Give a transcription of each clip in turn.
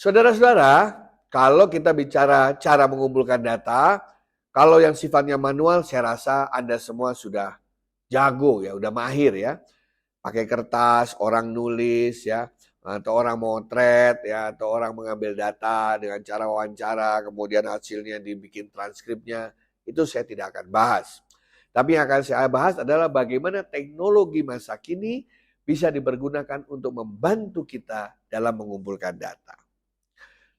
Saudara-saudara, kalau kita bicara cara mengumpulkan data, kalau yang sifatnya manual saya rasa Anda semua sudah jago ya, udah mahir ya. Pakai kertas, orang nulis ya, atau orang motret ya, atau orang mengambil data dengan cara wawancara, kemudian hasilnya dibikin transkripnya, itu saya tidak akan bahas. Tapi yang akan saya bahas adalah bagaimana teknologi masa kini bisa dipergunakan untuk membantu kita dalam mengumpulkan data.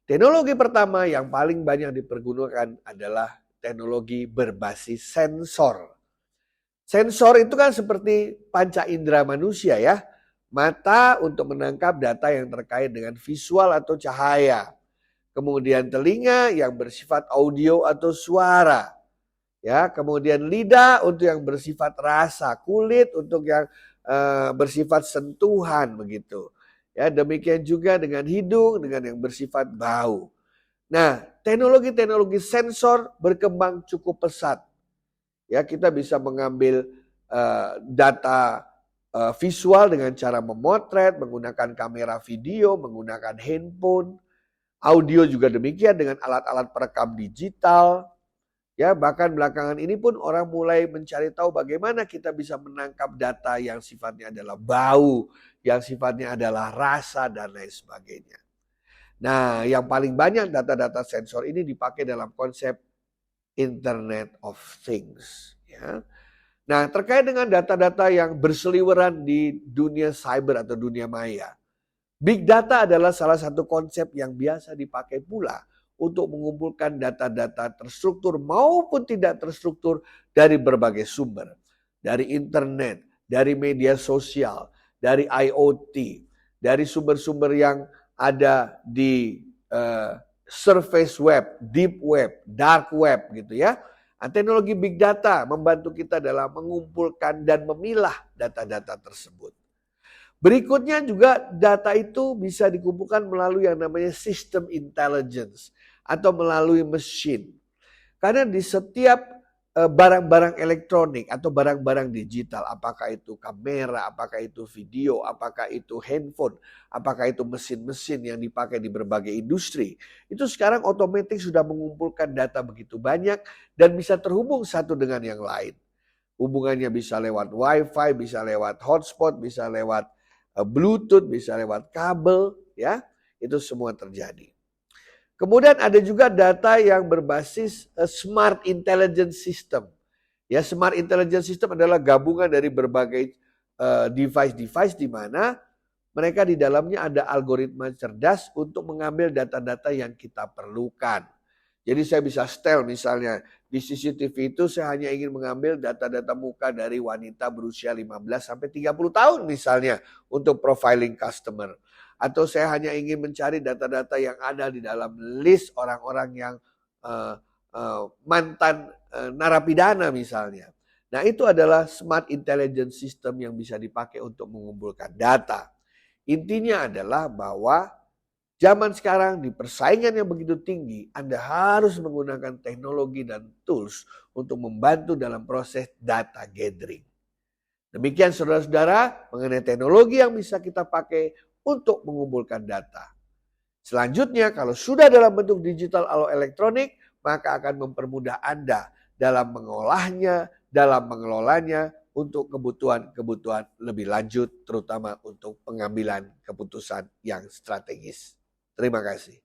Teknologi pertama yang paling banyak dipergunakan adalah teknologi berbasis sensor. Sensor itu kan seperti panca indera manusia ya. Mata untuk menangkap data yang terkait dengan visual atau cahaya. Kemudian telinga yang bersifat audio atau suara. Ya, kemudian lidah untuk yang bersifat rasa, kulit untuk yang bersifat sentuhan begitu. Ya, demikian juga dengan hidung dengan yang bersifat bau. Nah, teknologi-teknologi sensor berkembang cukup pesat. Ya, kita bisa mengambil data visual dengan cara memotret, menggunakan kamera video, menggunakan handphone. Audio juga demikian dengan alat-alat perekam digital. Ya, bahkan belakangan ini pun orang mulai mencari tahu bagaimana kita bisa menangkap data yang sifatnya adalah bau, yang sifatnya adalah rasa dan lain sebagainya. Nah, yang paling banyak data-data sensor ini dipakai dalam konsep Internet of Things. Ya. Nah, terkait dengan data-data yang berseliweran di dunia cyber atau dunia maya. Big data adalah salah satu konsep yang biasa dipakai pula untuk mengumpulkan data-data terstruktur maupun tidak terstruktur dari berbagai sumber. Dari internet, dari media sosial, dari IoT, dari sumber-sumber yang ada di surface web, deep web, dark web gitu ya. Nah, teknologi big data membantu kita dalam mengumpulkan dan memilah data-data tersebut. Berikutnya juga data itu bisa dikumpulkan melalui yang namanya sistem intelligence atau melalui mesin. Karena di setiap barang-barang elektronik atau barang-barang digital, apakah itu kamera, apakah itu video, apakah itu handphone, apakah itu mesin-mesin yang dipakai di berbagai industri, itu sekarang otomatis sudah mengumpulkan data begitu banyak dan bisa terhubung satu dengan yang lain. Hubungannya bisa lewat wifi, bisa lewat hotspot, bisa lewat Bluetooth, bisa lewat kabel, ya, itu semua terjadi. Kemudian ada juga data yang berbasis smart intelligence system. Ya, smart intelligence system adalah gabungan dari berbagai device-device di mana mereka di dalamnya ada algoritma cerdas untuk mengambil data-data yang kita perlukan. Jadi saya bisa setel misalnya di CCTV itu saya hanya ingin mengambil data-data muka dari wanita berusia 15 sampai 30 tahun misalnya untuk profiling customer. Atau saya hanya ingin mencari data-data yang ada di dalam list orang-orang yang mantan narapidana misalnya. Nah, itu adalah smart intelligence system yang bisa dipakai untuk mengumpulkan data. Intinya adalah bahwa zaman sekarang di persaingan yang begitu tinggi, Anda harus menggunakan teknologi dan tools untuk membantu dalam proses data gathering. Demikian saudara-saudara mengenai teknologi yang bisa kita pakai untuk mengumpulkan data. Selanjutnya kalau sudah dalam bentuk digital atau elektronik, maka akan mempermudah Anda dalam mengolahnya, dalam mengelolanya untuk kebutuhan-kebutuhan lebih lanjut, terutama untuk pengambilan keputusan yang strategis. Terima kasih.